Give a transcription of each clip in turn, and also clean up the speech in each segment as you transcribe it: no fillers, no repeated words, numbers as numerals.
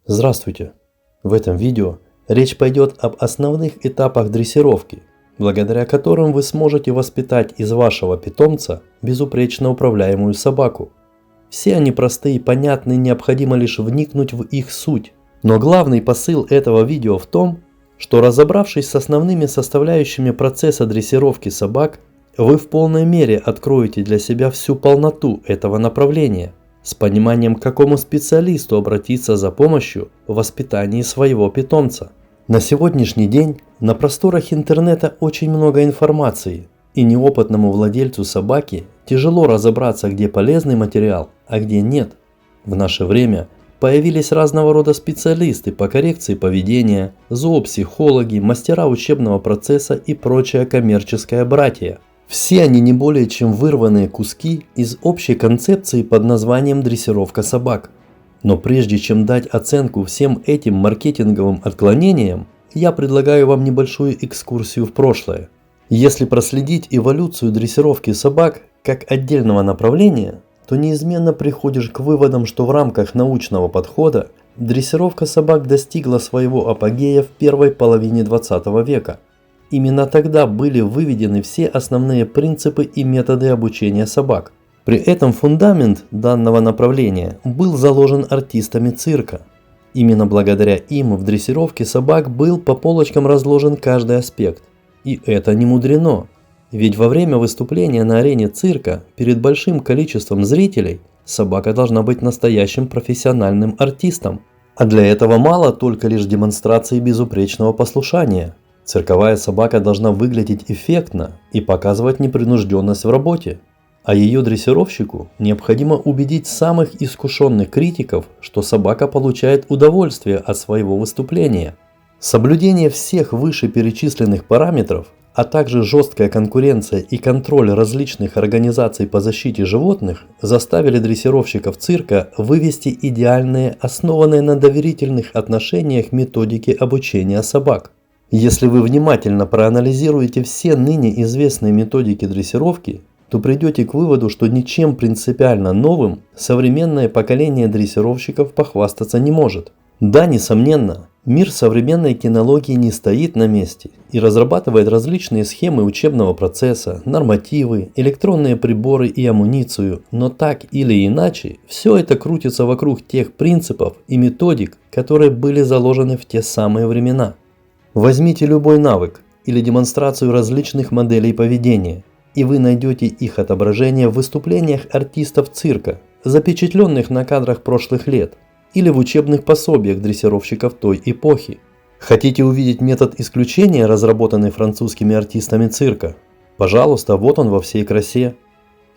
Здравствуйте! В этом видео речь пойдет об основных этапах дрессировки, благодаря которым вы сможете воспитать из вашего питомца безупречно управляемую собаку. Все они простые и понятны, необходимо лишь вникнуть в их суть. Но главный посыл этого видео в том, что разобравшись с основными составляющими процесса дрессировки собак, вы в полной мере откроете для себя всю полноту этого направления, с пониманием, к какому специалисту обратиться за помощью в воспитании своего питомца. На сегодняшний день на просторах интернета очень много информации, и неопытному владельцу собаки тяжело разобраться, где полезный материал, а где нет. В наше время появились разного рода специалисты по коррекции поведения, зоопсихологи, мастера учебного процесса и прочее коммерческое братье. Все они не более чем вырванные куски из общей концепции под названием дрессировка собак. Но прежде чем дать оценку всем этим маркетинговым отклонениям, я предлагаю вам небольшую экскурсию в прошлое. Если проследить эволюцию дрессировки собак как отдельного направления, то неизменно приходишь к выводам, что в рамках научного подхода дрессировка собак достигла своего апогея в первой половине 20 века. Именно тогда были выведены все основные принципы и методы обучения собак. При этом фундамент данного направления был заложен артистами цирка. Именно благодаря им в дрессировке собак был по полочкам разложен каждый аспект. И это не мудрено, ведь во время выступления на арене цирка перед большим количеством зрителей собака должна быть настоящим профессиональным артистом. А для этого мало только лишь демонстрации безупречного послушания. Цирковая собака должна выглядеть эффектно и показывать непринужденность в работе. А ее дрессировщику необходимо убедить самых искушенных критиков, что собака получает удовольствие от своего выступления. Соблюдение всех вышеперечисленных параметров, а также жесткая конкуренция и контроль различных организаций по защите животных заставили дрессировщиков цирка вывести идеальные, основанные на доверительных отношениях методики обучения собак. Если вы внимательно проанализируете все ныне известные методики дрессировки, то придете к выводу, что ничем принципиально новым современное поколение дрессировщиков похвастаться не может. Да, несомненно, мир современной кинологии не стоит на месте и разрабатывает различные схемы учебного процесса, нормативы, электронные приборы и амуницию, но так или иначе, все это крутится вокруг тех принципов и методик, которые были заложены в те самые времена. Возьмите любой навык или демонстрацию различных моделей поведения, и вы найдете их отображение в выступлениях артистов цирка, запечатленных на кадрах прошлых лет, или в учебных пособиях дрессировщиков той эпохи. Хотите увидеть метод исключения, разработанный французскими артистами цирка? Пожалуйста, вот он во всей красе.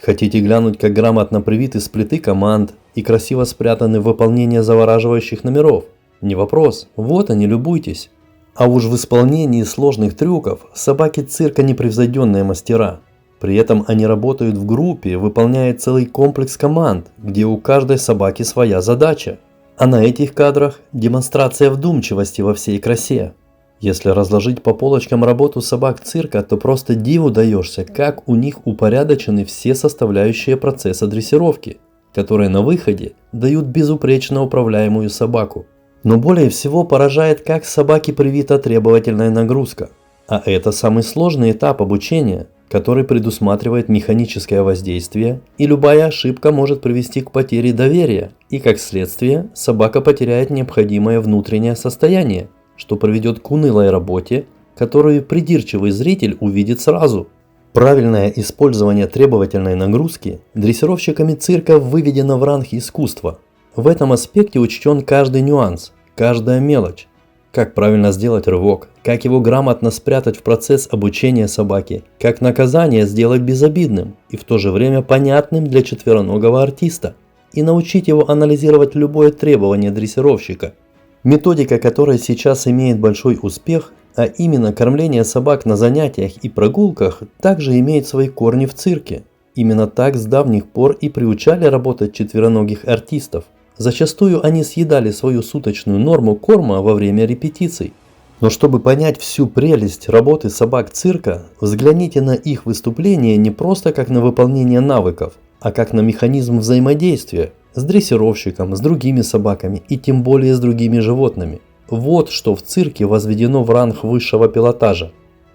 Хотите глянуть, как грамотно привиты сплиты команд и красиво спрятаны в выполнение завораживающих номеров? Не вопрос, вот они, любуйтесь. А уж в исполнении сложных трюков собаки цирка непревзойденные мастера. При этом они работают в группе, выполняя целый комплекс команд, где у каждой собаки своя задача. А на этих кадрах демонстрация вдумчивости во всей красе. Если разложить по полочкам работу собак цирка, то просто диву даешься, как у них упорядочены все составляющие процесса дрессировки, которые на выходе дают безупречно управляемую собаку. Но более всего поражает, как собаке привита требовательная нагрузка. А это самый сложный этап обучения, который предусматривает механическое воздействие, и любая ошибка может привести к потере доверия, и как следствие собака потеряет необходимое внутреннее состояние, что приведет к унылой работе, которую придирчивый зритель увидит сразу. Правильное использование требовательной нагрузки дрессировщиками цирка выведено в ранг искусства. В этом аспекте учтен каждый нюанс, каждая мелочь. Как правильно сделать рывок, как его грамотно спрятать в процесс обучения собаки, как наказание сделать безобидным и в то же время понятным для четвероногого артиста, и научить его анализировать любое требование дрессировщика. Методика, которая сейчас имеет большой успех, а именно кормление собак на занятиях и прогулках, также имеет свои корни в цирке. Именно так с давних пор и приучали работать четвероногих артистов. Зачастую они съедали свою суточную норму корма во время репетиций. Но чтобы понять всю прелесть работы собак цирка, взгляните на их выступления не просто как на выполнение навыков, а как на механизм взаимодействия, с дрессировщиком, с другими собаками и тем более с другими животными. Вот что в цирке возведено в ранг высшего пилотажа.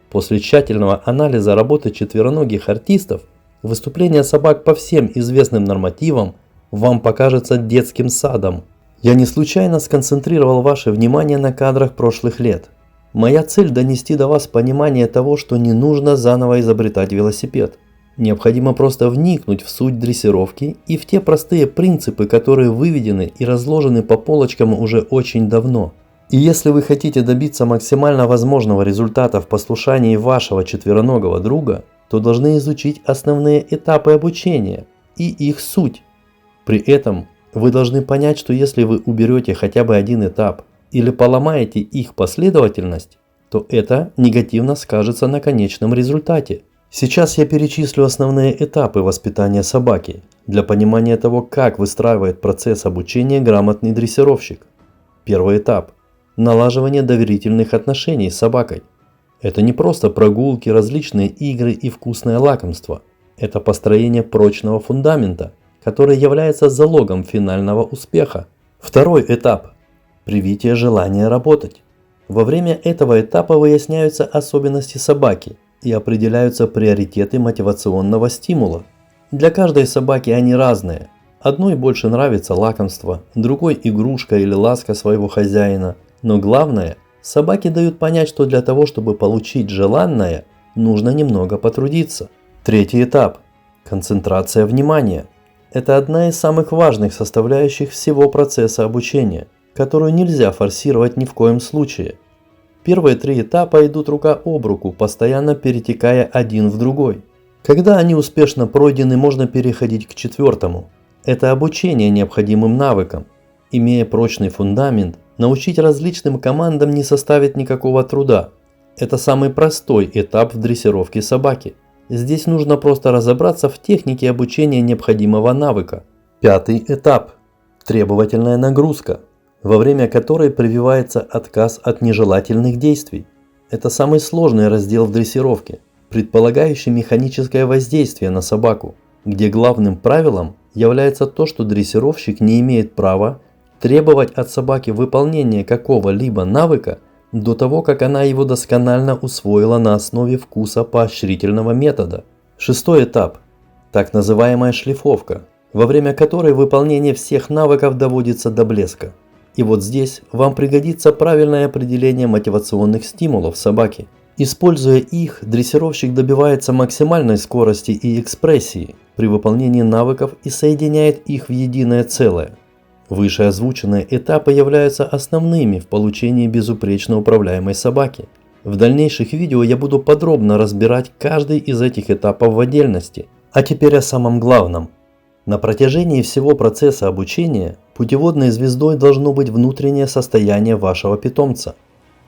После тщательного анализа работы четвероногих артистов, выступление собак по всем известным нормативам вам покажется детским садом. Я не случайно сконцентрировал ваше внимание на кадрах прошлых лет. Моя цель – донести до вас понимание того, что не нужно заново изобретать велосипед. Необходимо просто вникнуть в суть дрессировки и в те простые принципы, которые выведены и разложены по полочкам уже очень давно. И если вы хотите добиться максимально возможного результата в послушании вашего четвероногого друга, то должны изучить основные этапы обучения и их суть. При этом вы должны понять, что если вы уберете хотя бы один этап или поломаете их последовательность, то это негативно скажется на конечном результате. Сейчас я перечислю основные этапы воспитания собаки для понимания того, как выстраивает процесс обучения грамотный дрессировщик. Первый этап – налаживание доверительных отношений с собакой. Это не просто прогулки, различные игры и вкусное лакомство. Это построение прочного фундамента, который является залогом финального успеха. Второй этап – привитие желания работать. Во время этого этапа выясняются особенности собаки и определяются приоритеты мотивационного стимула. Для каждой собаки они разные. Одной больше нравится лакомство, другой игрушка или ласка своего хозяина. Но главное, собаки дают понять, что для того, чтобы получить желанное, нужно немного потрудиться. Третий этап – концентрация внимания. Это одна из самых важных составляющих всего процесса обучения, которую нельзя форсировать ни в коем случае. Первые три этапа идут рука об руку, постоянно перетекая один в другой. Когда они успешно пройдены, можно переходить к четвертому. Это обучение необходимым навыкам. Имея прочный фундамент, научить различным командам не составит никакого труда. Это самый простой этап в дрессировке собаки. Здесь нужно просто разобраться в технике обучения необходимого навыка. Пятый этап – требовательная нагрузка, во время которой прививается отказ от нежелательных действий. Это самый сложный раздел в дрессировке, предполагающий механическое воздействие на собаку, где главным правилом является то, что дрессировщик не имеет права требовать от собаки выполнения какого-либо навыка до того, как она его досконально усвоила на основе вкуса поощрительного метода. Шестой этап – так называемая шлифовка, во время которой выполнение всех навыков доводится до блеска. И вот здесь вам пригодится правильное определение мотивационных стимулов собаки. Используя их, дрессировщик добивается максимальной скорости и экспрессии при выполнении навыков и соединяет их в единое целое. Вышеозвученные этапы являются основными в получении безупречно управляемой собаки. В дальнейших видео я буду подробно разбирать каждый из этих этапов в отдельности. А теперь о самом главном. На протяжении всего процесса обучения путеводной звездой должно быть внутреннее состояние вашего питомца.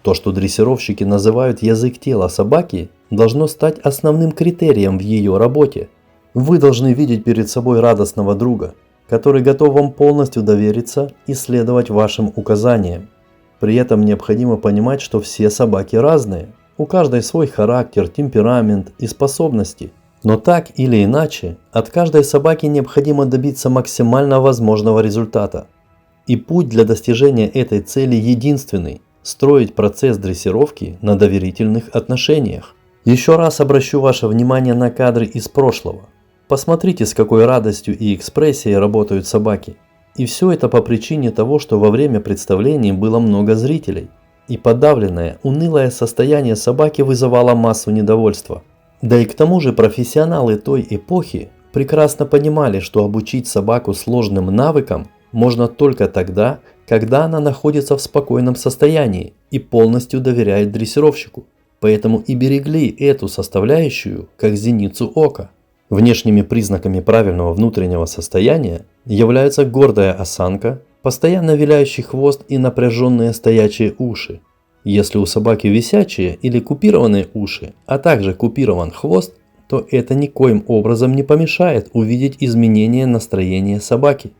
То, что дрессировщики называют язык тела собаки, должно стать основным критерием в ее работе. Вы должны видеть перед собой радостного друга, который готов вам полностью довериться и следовать вашим указаниям. При этом необходимо понимать, что все собаки разные, у каждой свой характер, темперамент и способности. Но так или иначе, от каждой собаки необходимо добиться максимально возможного результата. И путь для достижения этой цели единственный – строить процесс дрессировки на доверительных отношениях. Еще раз обращу ваше внимание на кадры из прошлого. Посмотрите, с какой радостью и экспрессией работают собаки. И все это по причине того, что во время представлений было много зрителей. И подавленное, унылое состояние собаки вызывало массу недовольства. Да и к тому же профессионалы той эпохи прекрасно понимали, что обучить собаку сложным навыкам можно только тогда, когда она находится в спокойном состоянии и полностью доверяет дрессировщику. Поэтому и берегли эту составляющую как зеницу ока. Внешними признаками правильного внутреннего состояния являются гордая осанка, постоянно виляющий хвост и напряженные стоячие уши. Если у собаки висячие или купированные уши, а также купирован хвост, то это никоим образом не помешает увидеть изменение настроения собаки.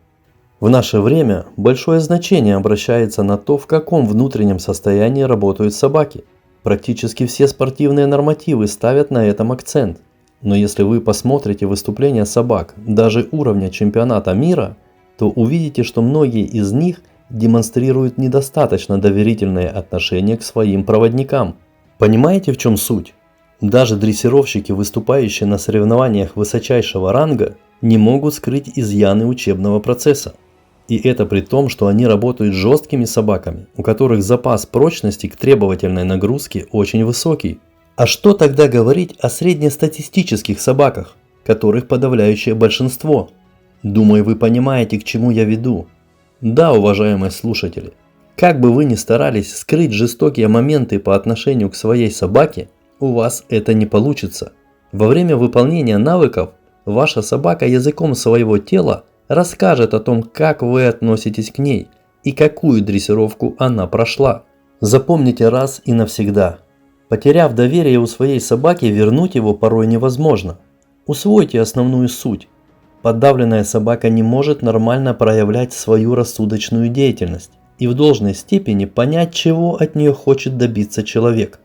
В наше время большое значение обращается на то, в каком внутреннем состоянии работают собаки. Практически все спортивные нормативы ставят на этом акцент. Но если вы посмотрите выступления собак даже уровня чемпионата мира, то то увидите, что многие из них демонстрируют недостаточно доверительное отношение к своим проводникам. Понимаете, в чем суть? Даже дрессировщики, выступающие на соревнованиях высочайшего ранга, не могут скрыть изъяны учебного процесса. И это при том, что они работают с жесткими собаками, у которых запас прочности к требовательной нагрузке очень высокий. А что тогда говорить о среднестатистических собаках, которых подавляющее большинство? Думаю, вы понимаете, к чему я веду. Да, уважаемые слушатели, как бы вы ни старались скрыть жестокие моменты по отношению к своей собаке, у вас это не получится. Во время выполнения навыков ваша собака языком своего тела расскажет о том, как вы относитесь к ней и какую дрессировку она прошла. Запомните раз и навсегда. Потеряв доверие у своей собаки, вернуть его порой невозможно. Усвойте основную суть. Подавленная собака не может нормально проявлять свою рассудочную деятельность и в должной степени понять, чего от нее хочет добиться человек.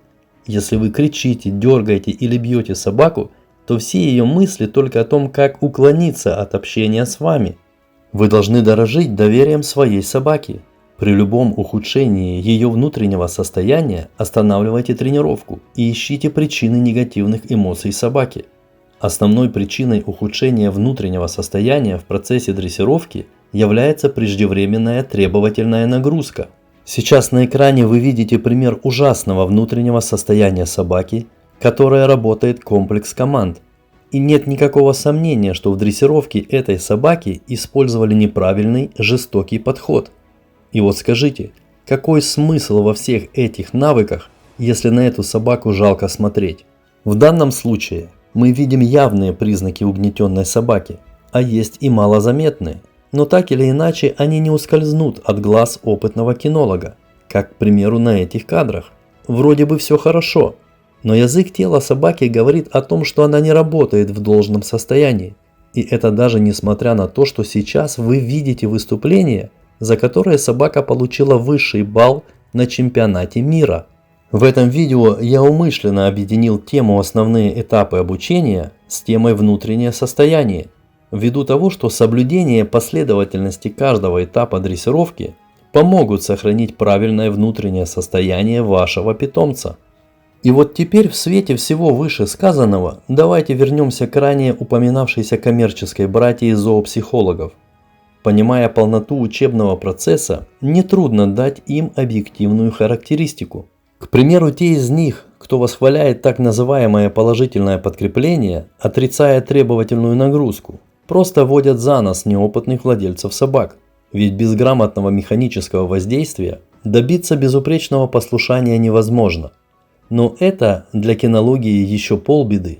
Если вы кричите, дергаете или бьете собаку, то все ее мысли только о том, как уклониться от общения с вами. Вы должны дорожить доверием своей собаки. При любом ухудшении ее внутреннего состояния останавливайте тренировку и ищите причины негативных эмоций собаки. Основной причиной ухудшения внутреннего состояния в процессе дрессировки является преждевременная требовательная нагрузка. Сейчас на экране вы видите пример ужасного внутреннего состояния собаки, которая работает комплекс команд. И нет никакого сомнения, что в дрессировке этой собаки использовали неправильный, жестокий подход. И вот скажите, какой смысл во всех этих навыках, если на эту собаку жалко смотреть? В данном случае мы видим явные признаки угнетенной собаки, а есть и малозаметные. Но так или иначе они не ускользнут от глаз опытного кинолога, как, к примеру, на этих кадрах. Вроде бы все хорошо, но язык тела собаки говорит о том, что она не работает в должном состоянии. И это даже несмотря на то, что сейчас вы видите выступление, за которое собака получила высший балл на чемпионате мира. В этом видео я умышленно объединил тему «Основные этапы обучения» с темой «Внутреннее состояние», ввиду того, что соблюдение последовательности каждого этапа дрессировки помогут сохранить правильное внутреннее состояние вашего питомца. И вот теперь в свете всего вышесказанного давайте вернемся к ранее упоминавшейся коммерческой братье зоопсихологов. Понимая полноту учебного процесса, нетрудно дать им объективную характеристику. К примеру, те из них, кто восхваляет так называемое положительное подкрепление, отрицая требовательную нагрузку, просто водят за нос неопытных владельцев собак. Ведь без грамотного механического воздействия добиться безупречного послушания невозможно. Но это для кинологии еще полбеды.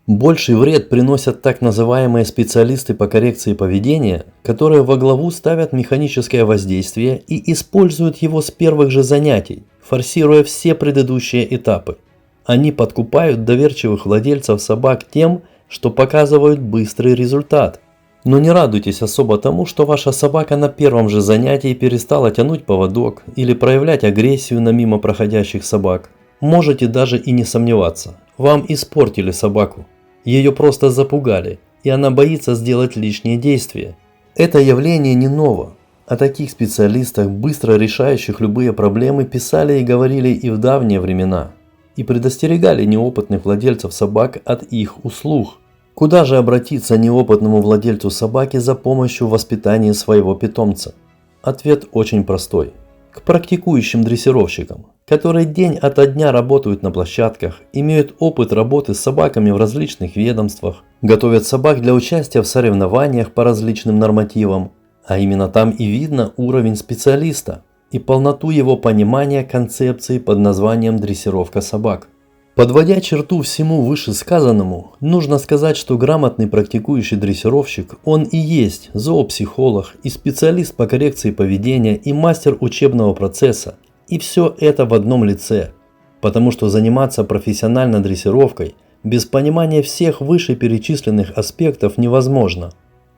Больший вред приносят так называемые специалисты по коррекции поведения, которые во главу ставят механическое воздействие и используют его с первых же занятий, форсируя все предыдущие этапы. Они подкупают доверчивых владельцев собак тем, что показывают быстрый результат. Но не радуйтесь особо тому, что ваша собака на первом же занятии перестала тянуть поводок или проявлять агрессию на мимо проходящих собак. Можете даже и не сомневаться, вам испортили собаку. Ее просто запугали, и она боится сделать лишние действия. Это явление не ново. О таких специалистах, быстро решающих любые проблемы, писали и говорили и в давние времена. И предостерегали неопытных владельцев собак от их услуг. Куда же обратиться неопытному владельцу собаки за помощью в воспитании своего питомца? Ответ очень простой. К практикующим дрессировщикам, которые день ото дня работают на площадках, имеют опыт работы с собаками в различных ведомствах, готовят собак для участия в соревнованиях по различным нормативам, а именно там и видно уровень специалиста и полноту его понимания концепции под названием дрессировка собак. Подводя черту всему вышесказанному, нужно сказать, что грамотный практикующий дрессировщик, он и есть зоопсихолог, и специалист по коррекции поведения, и мастер учебного процесса. И все это в одном лице. Потому что заниматься профессионально дрессировкой без понимания всех вышеперечисленных аспектов невозможно.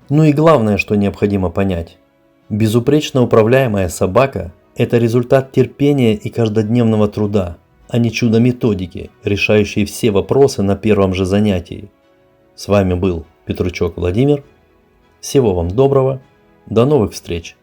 Ну и главное, что необходимо понять. Безупречно управляемая собака – это результат терпения и каждодневного труда, а не чудо методики, решающей все вопросы на первом же занятии. С вами был Петручок Владимир. Всего вам доброго До новых встреч!